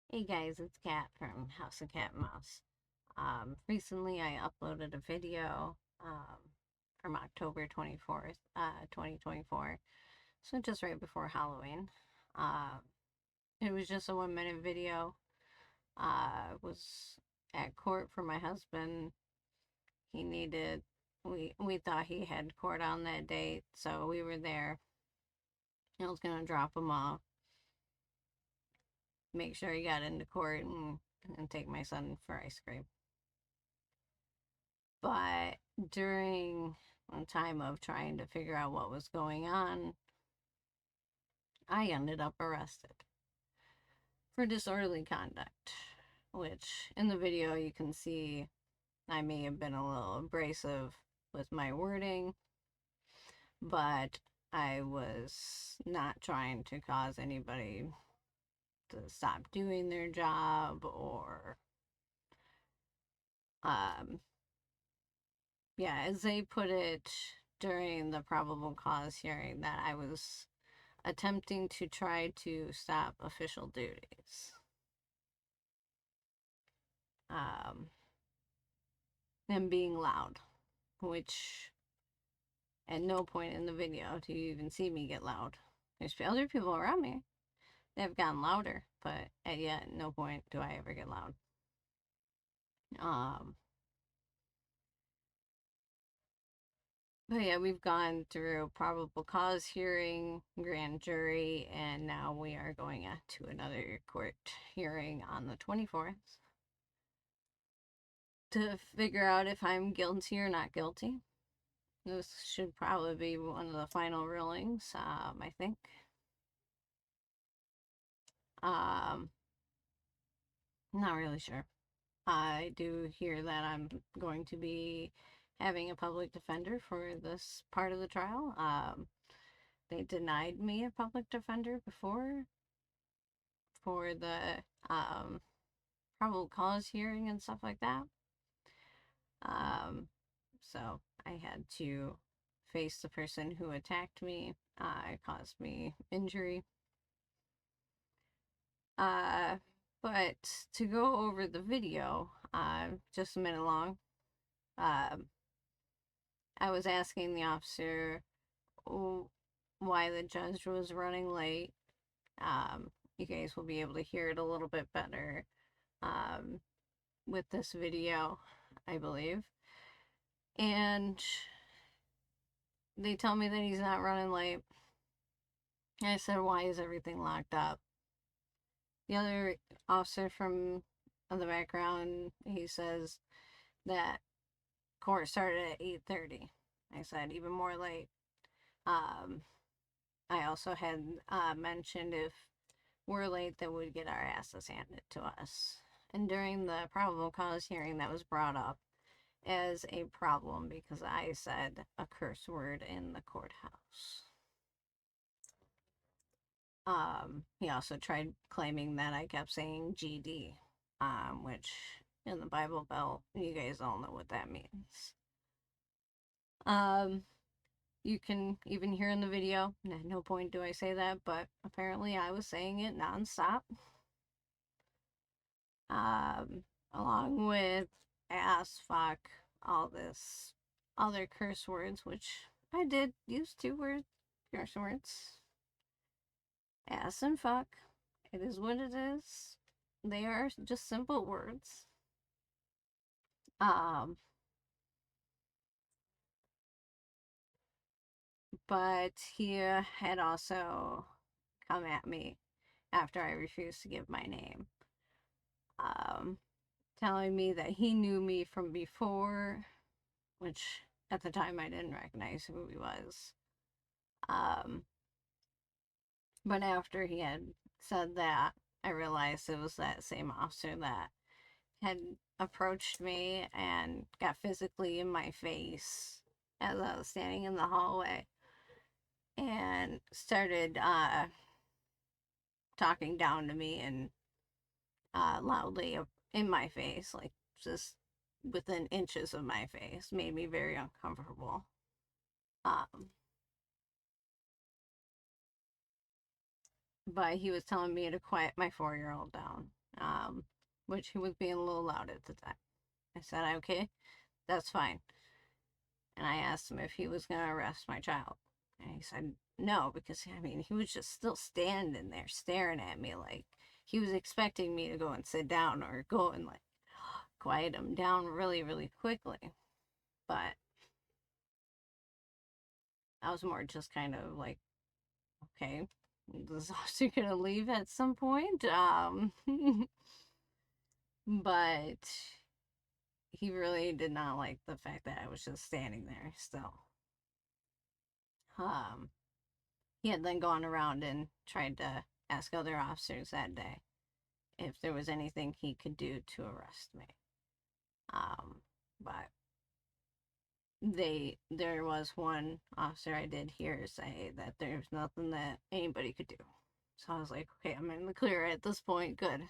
Hey guys, it's Kat from House of Cat and Mouse. Recently I uploaded a video from October 24th, 2024. So just right before Halloween. Uh, it was just a 1 minute video. Was at court for my husband. He needed, we thought he had court on that date, so we were there. I was gonna drop him off, make sure he got into court, and take my son for ice cream. But during a time of trying to figure out what was going on, I ended up arrested for disorderly conduct, which in the video you can see I may have been a little abrasive with my wording, but I was not trying to cause anybody to stop doing their job or, um, yeah, as they put it during the probable cause hearing, that I was attempting to try to stop official duties. Um, and being loud, which at no point in the video do you even see me get loud. There's other people around me that have gotten louder, but at no point do I ever get loud. Um, but yeah, we've gone through probable cause hearing, grand jury, and now we are going on to another court hearing on the 24th to figure out if I'm guilty or not guilty. This should probably be one of the final rulings, I think. Um, not really sure. I do hear that I'm going to be having a public defender for this part of the trial. They denied me a public defender before for the probable cause hearing and stuff like that. So I had to face the person who attacked me. It caused me injury. Uh, but to go over the video, just a minute long, uh, I was asking the officer why the judge was running late. You guys will be able to hear it a little bit better um, with this video, I believe. And they tell me that he's not running late. I said, why is everything locked up? The other officer from the background, he says that court started at 8:30. I said, even more late. Um, I also had mentioned if we're late, that we'd get our asses handed to us. And during the probable cause hearing, that was brought up as a problem because I said a curse word in the courthouse. He also tried claiming that I kept saying GD, which in the Bible Belt, you guys all know what that means. Um, you can even hear in the video, at no point do I say that, but apparently I was saying it nonstop. Along with ass, fuck, all this other curse words, which I did use 2 curse words. Ass and fuck. It is what it is. They are just simple words. Um, but he had also come at me after I refused to give my name, um, telling me that he knew me from before, which at the time I didn't recognize who he was. But after he had said that, I realized it was that same officer that had approached me and got physically in my face as I was standing in the hallway and started talking down to me and loudly in my face, like just within inches of my face, made me very uncomfortable. Um, but he was telling me to quiet my 4-year-old down. which he was being a little loud at the time. I said, okay, that's fine. And I asked him if he was going to arrest my child. And he said no, because, I mean, he was just still standing there staring at me like he was expecting me to go and sit down or go and, like, quiet him down really, really quickly. But I was more just kind of like, okay, this officer gonna leave at some point. But he really did not like the fact that I was just standing there still. Um, he had then gone around and tried to ask other officers that day if there was anything he could do to arrest me. But there was one officer I did hear say that there's nothing that anybody could do. So I was like, okay, I'm in the clear at this point. Good.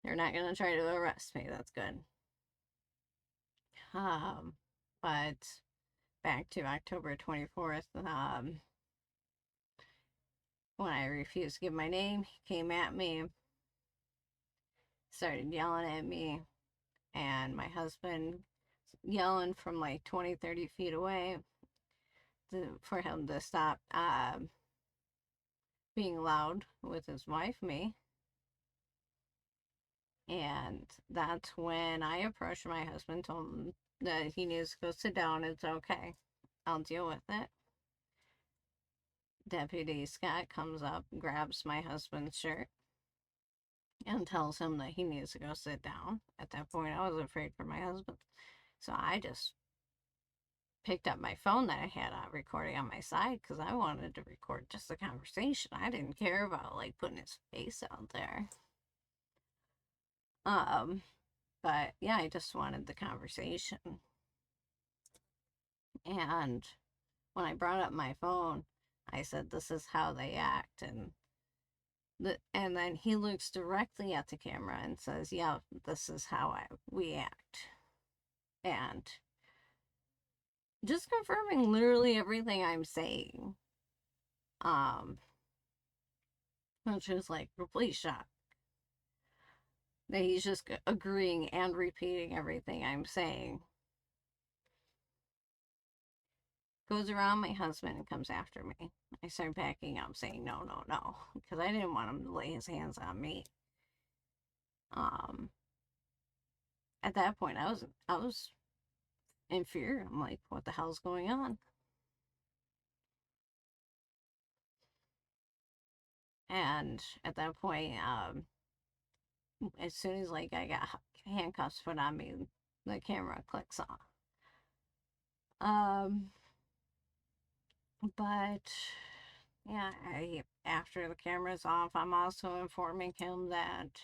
They're not gonna try to arrest me. That's good. But back to October 24th, when I refused to give my name, he came at me, started yelling at me, and my husband yelling from like 20, 30 feet away for him to stop being loud with his wife, me. And that's when I approached my husband, told him that he needs to go sit down. It's okay. I'll deal with it. Deputy Scott comes up, grabs my husband's shirt, and tells him that he needs to go sit down. At that point, I was afraid for my husband. So I just picked up my phone that I had on recording on my side because I wanted to record just the conversation. I didn't care about, like, putting his face out there. But yeah, I just wanted the conversation. And when I brought up my phone, I said, "This is how they act," and then he looks directly at the camera and says, "Yeah, this is how we act," and just confirming literally everything I'm saying. Which is like complete shock that he's just agreeing and repeating everything I'm saying. Goes around my husband and comes after me. I start backing up, saying no, no, no, because I didn't want him to lay his hands on me. At that point, I was in fear. I'm like, what the hell's going on? And at that point, as soon as, like, I got handcuffs put on me, the camera clicks on. But yeah, after the camera's off, I'm also informing him that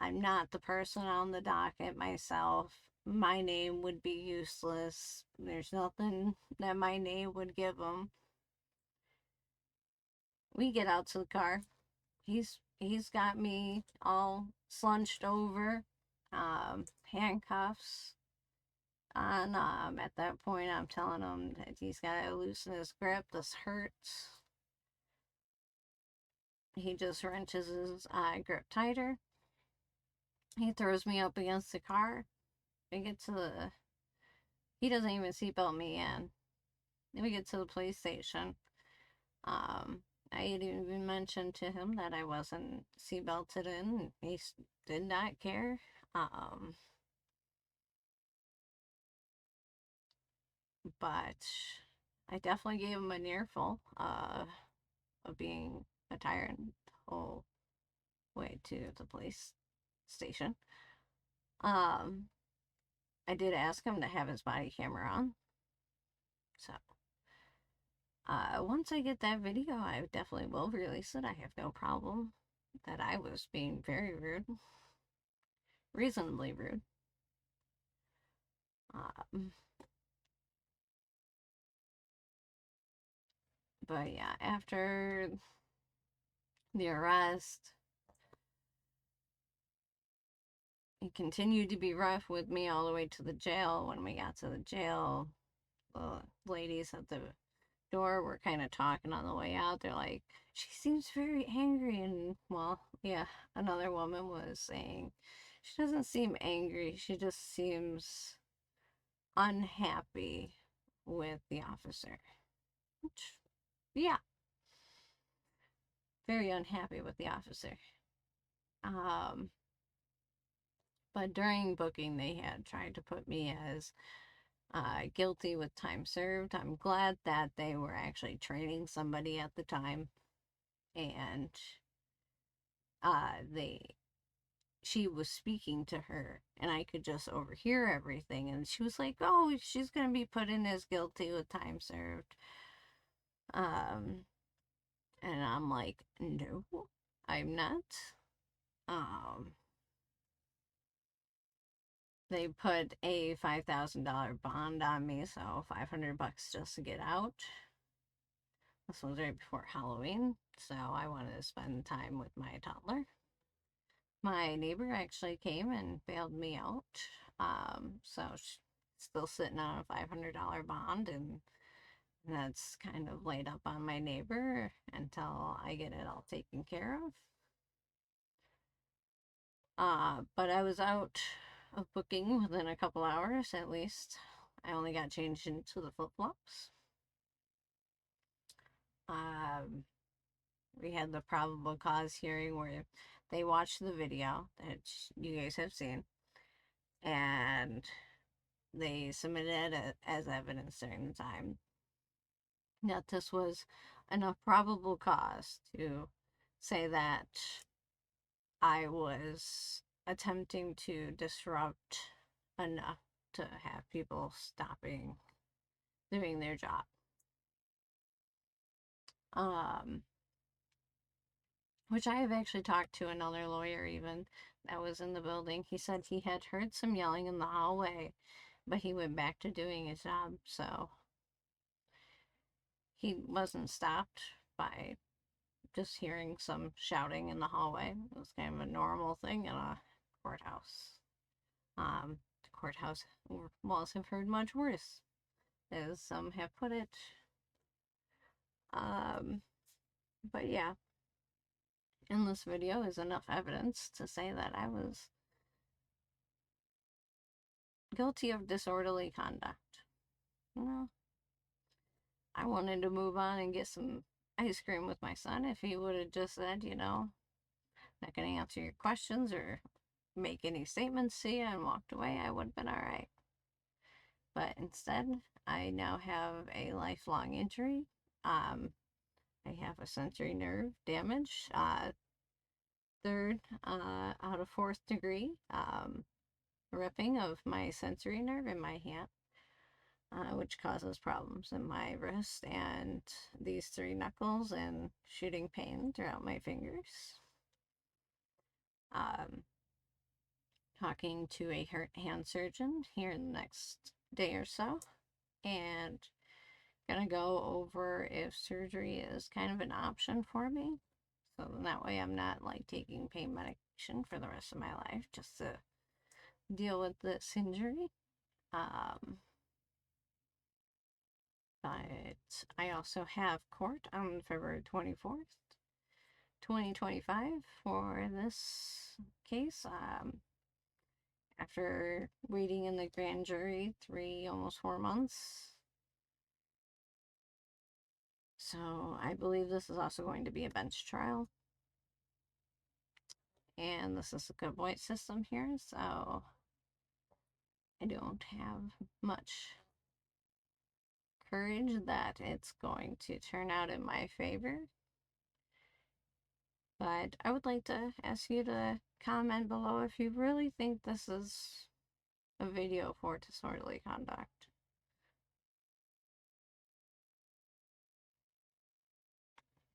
I'm not the person on the docket myself. My name would be useless. There's nothing that my name would give him. We get out to the car. He's got me all slunched over, handcuffs on. At that point, I'm telling him that he's got to loosen his grip. This hurts. He just wrenches his grip tighter. He throws me up against the car. We get to the. He doesn't even seatbelt me in. Then we get to the police station. I had even mentioned to him that I wasn't seatbelted in. He did not care. But I definitely gave him an earful of being a tyrant the whole way to the police station. I did ask him to have his body camera on. So, once I get that video, I definitely will release it. I have no problem that I was being very rude. Reasonably rude. But yeah, after the arrest, he continued to be rough with me all the way to the jail. When we got to the jail, the ladies at the door were kind of talking on the way out. They're like, she seems very angry. And, well, yeah, another woman was saying, she doesn't seem angry. She just seems unhappy with the officer. Which, yeah, very unhappy with the officer. But during booking, they had tried to put me as guilty with time served. I'm glad that they were actually training somebody at the time, and she was speaking to her, and I could just overhear everything. And she was like, "Oh, she's gonna be put in as guilty with time served." And I'm like, "No, I'm not." They put a $5,000 bond on me, so $500 just to get out. This was right before Halloween, so I wanted to spend time with my toddler. My neighbor actually came and bailed me out, so she's still sitting on a $500 bond, and that's kind of laid up on my neighbor until I get it all taken care of. But I was out of booking within a couple hours at least. I only got changed into the flip-flops. We had the probable cause hearing where they watched the video that you guys have seen, and they submitted it as evidence during the time that this was enough probable cause to say that I was attempting to disrupt enough to have people stopping doing their job. Which I have actually talked to another lawyer even that was in the building. He said he had heard some yelling in the hallway, but he went back to doing his job, so he wasn't stopped by just hearing some shouting in the hallway. It was kind of a normal thing in a courthouse. The courthouse walls have heard much worse, as some have put it. But yeah, in this video is enough evidence to say that I was guilty of disorderly conduct. You know, I wanted to move on and get some ice cream with my son. If he would have just said, you know, not going to answer your questions or make any statements to you and walked away, I would have been all right. But instead, I now have a lifelong injury. I have a sensory nerve damage, third out of fourth degree ripping of my sensory nerve in my hand, which causes problems in my wrist and these three knuckles and shooting pain throughout my fingers. Talking to a hand surgeon here in the next day or so, and gonna go over if surgery is kind of an option for me, so that way I'm not like taking pain medication for the rest of my life just to deal with this injury. But I also have court on February 24th, 2025 for this case. After waiting in the grand jury almost 4 months. So I believe this is also going to be a bench trial. And this is a good point system here, so I don't have much courage that it's going to turn out in my favor. But I would like to ask you to comment below if you really think this is a video for disorderly conduct.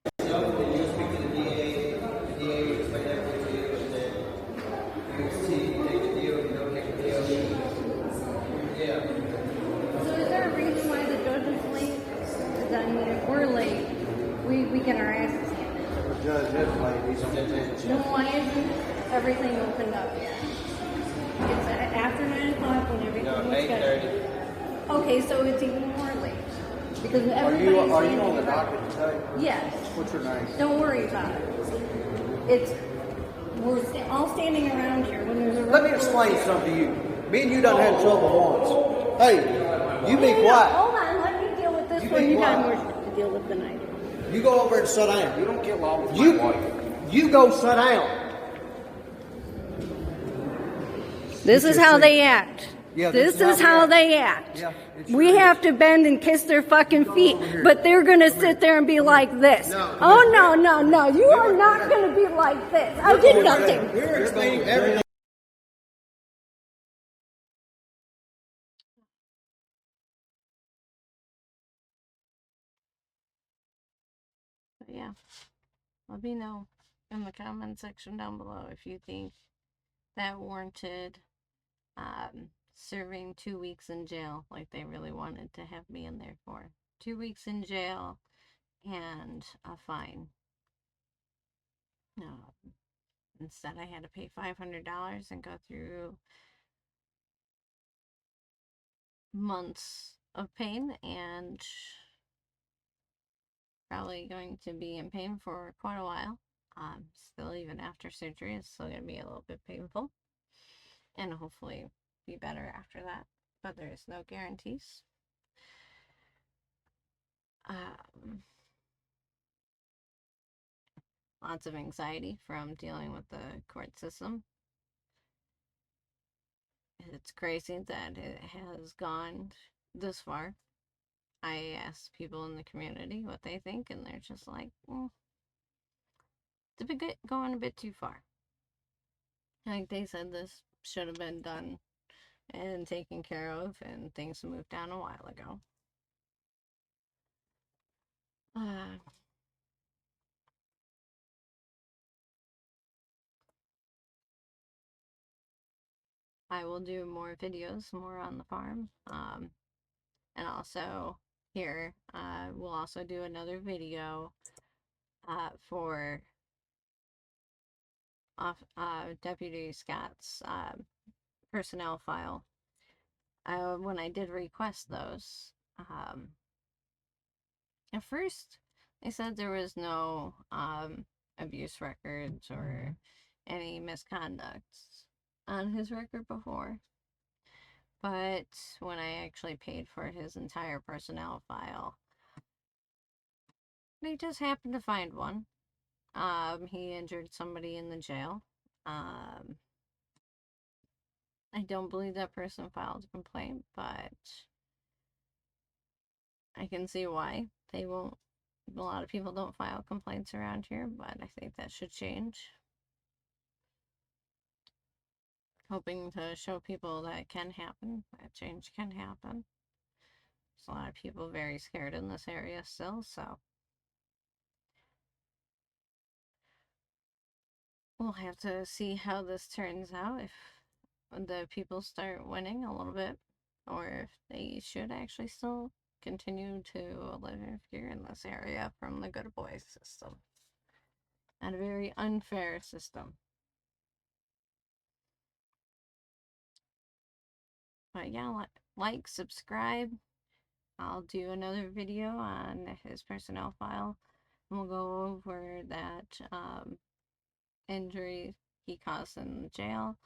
So is there a reason why the judge is late? Because I mean, if we're late, we get our asses handed. The judge is late. No, why isn't everything opened up yet? It's after 9 o'clock when everything was scheduled. 8:30. Okay, so it's even more late. Because Are everybody's you on standing the around. docket today? Yes. What's your name? Don't worry about it. We're all standing around here when there's a. Let me explain something to you. Me and you done had trouble once. Hey, you be quiet. Hold on, let me deal with this You one. be You got quiet. more to deal with than I do. You go over and sit down. You don't get along with You, my wife. you go sit down. This Get is your how seat. they act. Yeah, This is how they act. Yeah, it's We your have to bend and kiss their fucking feet, over here. but they're gonna sit there and be like this. No, come Oh here. no, no, no! You are not gonna be like this. I did nothing. We're explaining everything. But yeah, let me know in the comment section down below if you think that warranted serving 2 weeks in jail like they really wanted to have me in there for. 2 weeks in jail and a fine. No, instead I had to pay $500 and go through months of pain and probably going to be in pain for quite a while. Still, even after surgery, it's still going to be a little bit painful and hopefully be better after that, but there's no guarantees. Lots of anxiety from dealing with the court system. It's crazy that it has gone this far. I asked people in the community what they think, and they're just like, it's a bit going a bit too far. Like they said, this should have been done and taken care of, and things moved down a while ago. I will do more videos, more on the farm, and also here, we'll also do another video for Deputy Scott's personnel file. When I did request those, at first they said there was no abuse records or any misconduct on his record before. But when I actually paid for his entire personnel file, they just happened to find one. He injured somebody in the jail. I don't believe that person filed a complaint, but I can see why. They won't, a lot of people don't file complaints around here, but I think that should change. Hoping to show people that it can happen, that change can happen. There's a lot of people very scared in this area still, so we'll have to see how this turns out, if the people start winning a little bit, or if they should actually still continue to live here in this area from the good boys system. And a very unfair system. But yeah, like, subscribe. I'll do another video on his personnel file. And we'll go over that injury he caused in jail.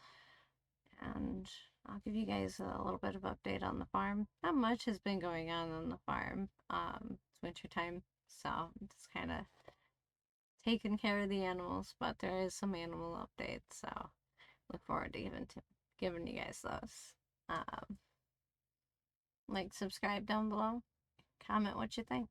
And I'll give you guys a little bit of update on the farm. Not much has been going on the farm. It's winter time, so it's kind of taking care of the animals, but there is some animal updates, so look forward to giving you guys those. Like, subscribe down below, comment what you think.